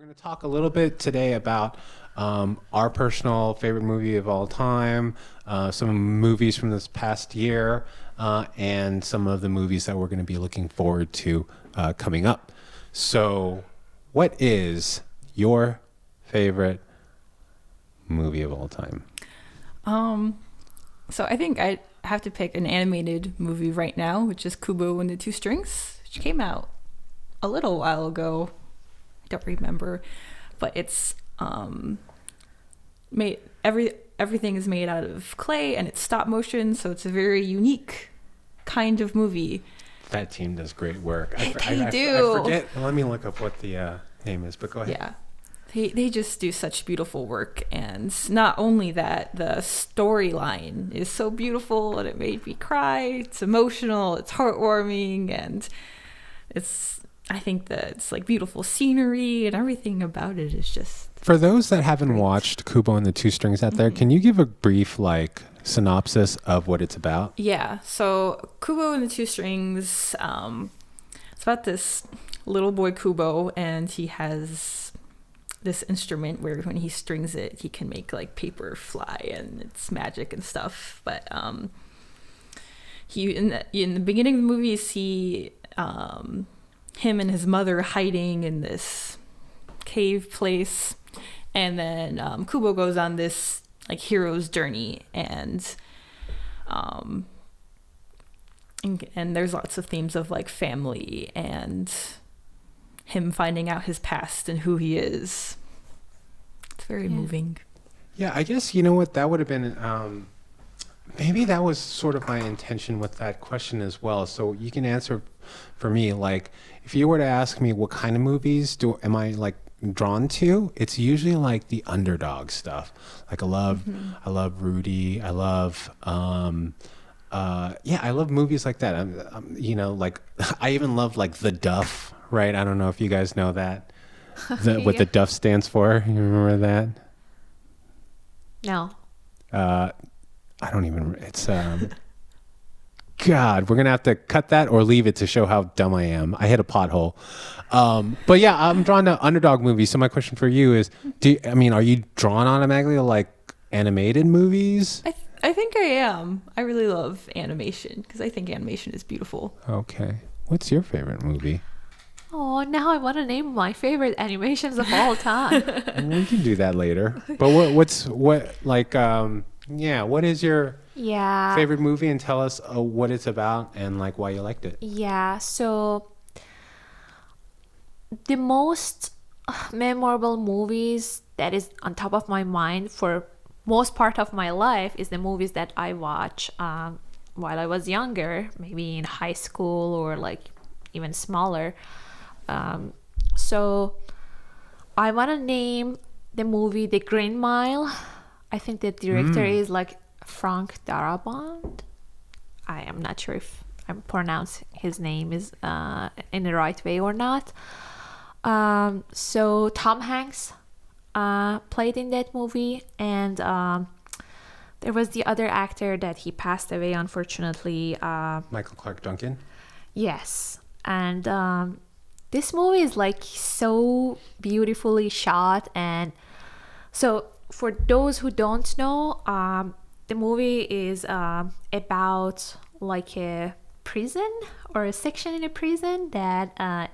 going to talk a little bit today about our personal favorite movie of all time, some movies from this past year, and some of the movies that we're going to be looking forward to coming up. So, what is your favorite movie of all time? So I think I have to pick an animated movie right now, which is Kubo and the Two Strings, which came out a little while ago. I don't remember, but it's made everything is made out of clay and it's stop motion, so it's a very unique kind of movie. That team does great work. They I do. I forget. Let me look up what the name is, but go ahead. Yeah. They just do such beautiful work, and not only that, the storyline is so beautiful and it made me cry. It's emotional, it's heartwarming, and I think that it's like beautiful scenery and everything about it is just... For those that haven't great. watched Kubo and the Two Strings out there, can you give a brief synopsis of what it's about? Yeah, so Kubo and the Two Strings, it's about this little boy Kubo, and he has this instrument where when he strings it, he can make like paper fly, and it's magic and stuff. But he in the beginning of the movie, you see him and his mother hiding in this cave place, and then Kubo goes on this like hero's journey, and there's lots of themes of like family and him finding out his past and who he is. It's very moving. Yeah, I guess, you know what, that would have been, maybe that was sort of my intention with that question as well. So you can answer for me, like, if you were to ask me what kind of movies am I like drawn to, it's usually like the underdog stuff. Like I love Rudy. I love, I love movies like that. Like I even love like The Duff. Right, I don't know if you guys know that. What the Duff stands for. You remember that? No. I don't even. It's God. We're gonna have to cut that or leave it to show how dumb I am. I hit a pothole. But yeah, I'm drawn to underdog movies. So my question for you is: are you drawn automatically to like animated movies? I think I am. I really love animation because I think animation is beautiful. Okay. What's your favorite movie? Oh, now I want to name my favorite animations of all time. We can do that later. But what is your favorite movie, and tell us what it's about and like why you liked it. Yeah, so the most memorable movies that is on top of my mind for most part of my life is the movies that I watch while I was younger, maybe in high school or like even smaller. So I want to name the movie The Green Mile. I think the director is like Frank Darabont. I am not sure if I pronounce his name is in the right way or not. So Tom Hanks played in that movie, and there was the other actor that he passed away, unfortunately. Michael Clark Duncan? Yes. And this movie is like so beautifully shot. And so for those who don't know, the movie is about like a prison or a section in a prison that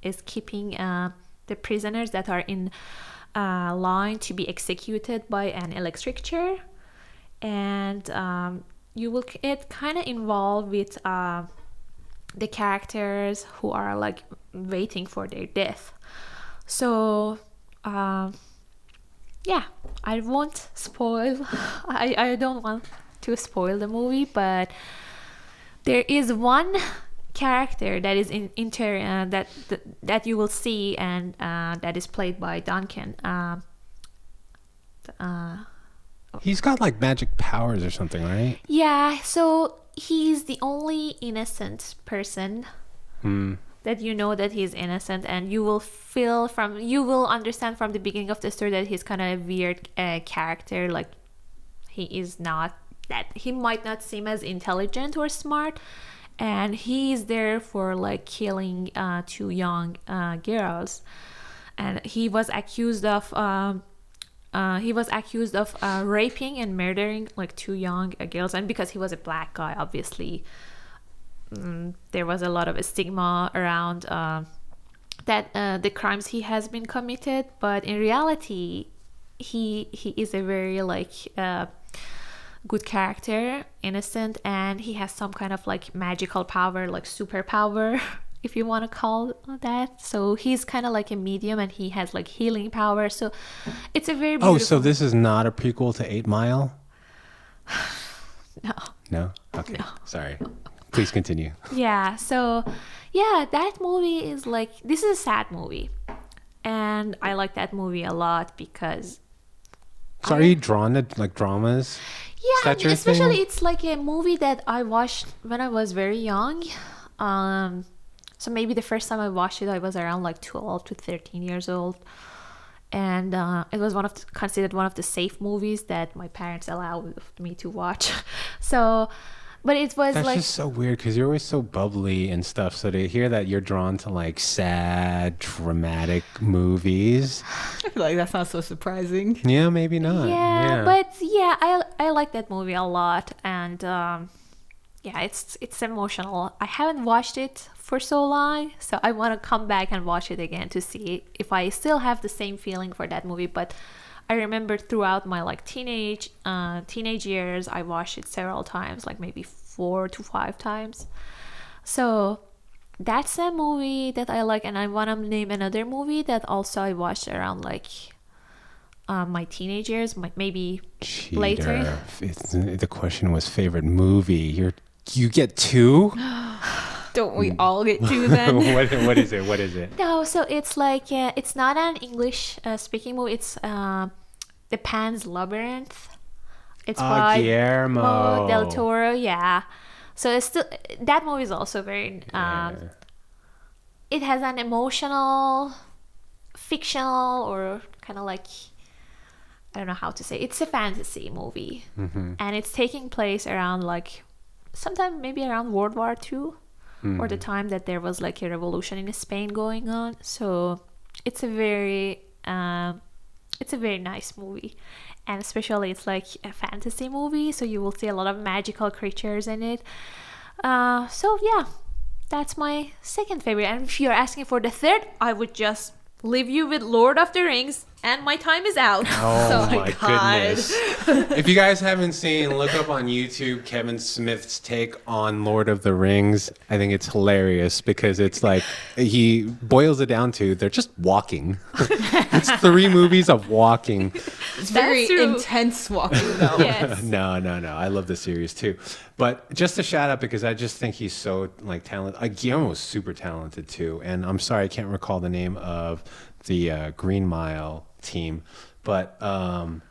is keeping the prisoners that are in line to be executed by an electric chair. And you will get kind of involved with the characters who are like waiting for their death. So I won't spoil. I don't want to spoil the movie, but there is one character that is that you will see, and that is played by Duncan. He's got like magic powers or something, right? Yeah, so he's the only innocent person that you know that he's innocent, and you will understand from the beginning of the story that he's kind of a weird character. Like he might not seem as intelligent or smart, and he's there for like killing two young girls. and he was accused of raping and murdering like 2 young girls, and because he was a black guy, obviously there was a lot of stigma around the crimes he has been committed. But in reality, he is a very like good character, innocent, and he has some kind of like magical power, like superpower if you want to call that. So he's kind of like a medium, and he has like healing power. So it's a very beautiful... Oh, so this is not a prequel to 8 Mile? No. No? Okay. No. Sorry. Please continue. Yeah, so yeah, that movie is like, this is a sad movie, and I like that movie a lot because... So are you drawn to like dramas? Yeah, that your especially thing? it's like a movie that I watched when I was very young. So maybe the first time I watched it, I was around like 12 to 13 years old. And it was considered one of the safe movies that my parents allowed me to watch. So, but it was That's like... just so weird because you're always so bubbly and stuff. So to hear that you're drawn to like sad, dramatic movies. I feel like that's not so surprising. Yeah, maybe not. Yeah, but yeah, I like that movie a lot. And yeah, it's emotional. I haven't watched it for so long, so I want to come back and watch it again to see if I still have the same feeling for that movie. But I remember throughout my like teenage years, I watched it several times, like maybe 4 to 5 times. So that's a movie that I like. And I want to name another movie that also I watched around like my teenage years, maybe Cheater. later. The question was favorite movie. You get 2? Don't we all get to then? What is it? No, so it's like it's not an English speaking movie. It's the Pan's Labyrinth. It's by Guillermo del Toro. Yeah, so it's still, that movie is also very. It has an emotional, fictional, or kind of like, I don't know how to say. It's a fantasy movie, and it's taking place around like sometime maybe around World War II. Or the time that there was like a revolution in Spain going on. So it's a very nice movie, and especially it's like a fantasy movie, so you will see a lot of magical creatures in it. So yeah, that's my second favorite. And if you're asking for the third, I would just leave you with Lord of the Rings, and my time is out. Oh my God. goodness. If you guys haven't seen, look up on YouTube Kevin Smith's take on Lord of the Rings. I think it's hilarious because it's like he boils it down to they're just walking. It's 3 movies of walking. It's very true. intense walking though. Yes. No. I love the series too. But just a shout out because I just think he's so like talented. Guillermo's super talented too. And I'm sorry I can't recall the name of the Green Mile team, but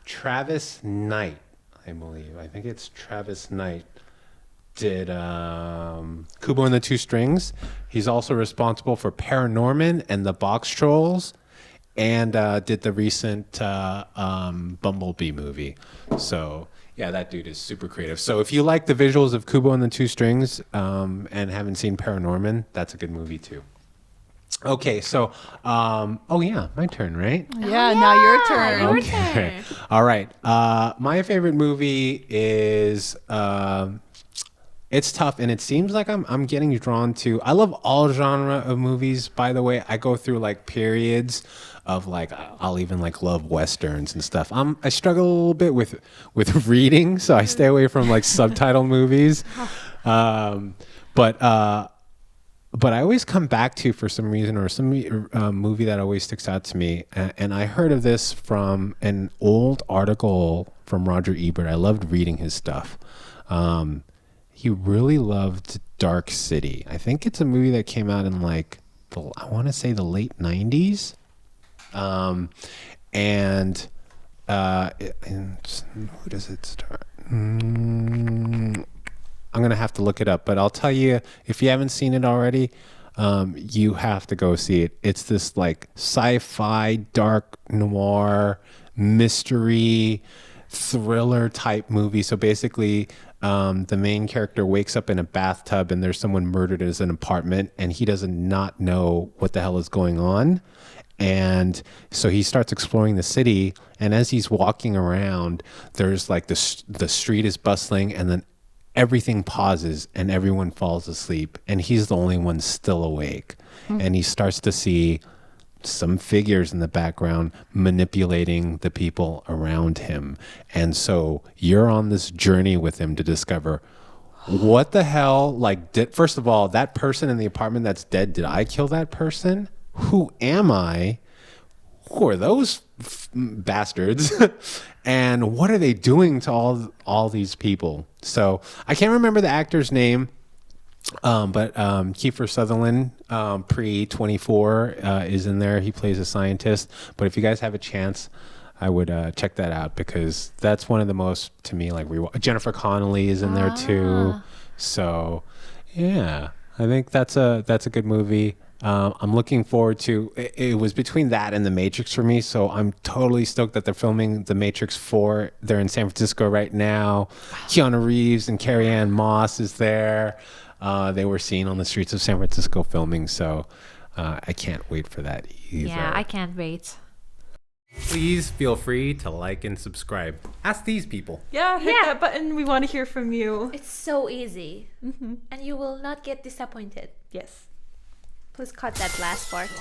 Travis Knight, I believe. I think it's Travis Knight did Kubo and the Two Strings. He's also responsible for Paranorman and the Box Trolls, and did the recent Bumblebee movie. So yeah, that dude is super creative. So if you like the visuals of Kubo and the Two Strings and haven't seen Paranorman, that's a good movie too. Okay, so oh yeah, my turn, right? Yeah, now your turn. Your Okay. turn. All right. My favorite movie is it's tough, and it seems like I'm getting drawn to. I love all genre of movies. By the way, I go through like periods of like I'll even like love westerns and stuff. I struggle a little bit with reading, so I stay away from like subtitle movies. But I always come back to, for some reason, or some movie that always sticks out to me. And I heard of this from an old article from Roger Ebert. I loved reading his stuff. He really loved Dark City. I think it's a movie that came out in like, I want to say the late 90s. And who does it start? I'm going to have to look it up, but I'll tell you, if you haven't seen it already, you have to go see it. It's this like sci-fi, dark noir, mystery, thriller type movie. So basically, the main character wakes up in a bathtub and there's someone murdered in his apartment, and he doesn't not know what the hell is going on. And so he starts exploring the city, and as he's walking around, there's like the street is bustling, and then everything pauses and everyone falls asleep, and he's the only one still awake. And he starts to see some figures in the background manipulating the people around him. And so you're on this journey with him to discover what the hell, like, first of all, that person in the apartment that's dead, did I kill that person? Who am I? Who are those bastards? And what are they doing to all these people? So I can't remember the actor's name, but Kiefer Sutherland, pre-24, is in there. He plays a scientist. But if you guys have a chance, I would check that out, because that's one of the most, to me, like, Jennifer Connelly is in there too. So yeah, I think that's a good movie. I'm looking forward to it. Was between that and The Matrix for me, so I'm totally stoked that they're filming The Matrix 4. They're in San Francisco right now. Keanu Reeves and Carrie Ann Moss is there. They were seen on the streets of San Francisco filming, so I can't wait for that either. Yeah, I can't wait. Please feel free to like and subscribe. Ask these people. Yeah, hit that button. We want to hear from you. It's so easy. And you will not get disappointed. Yes. Please cut that last part.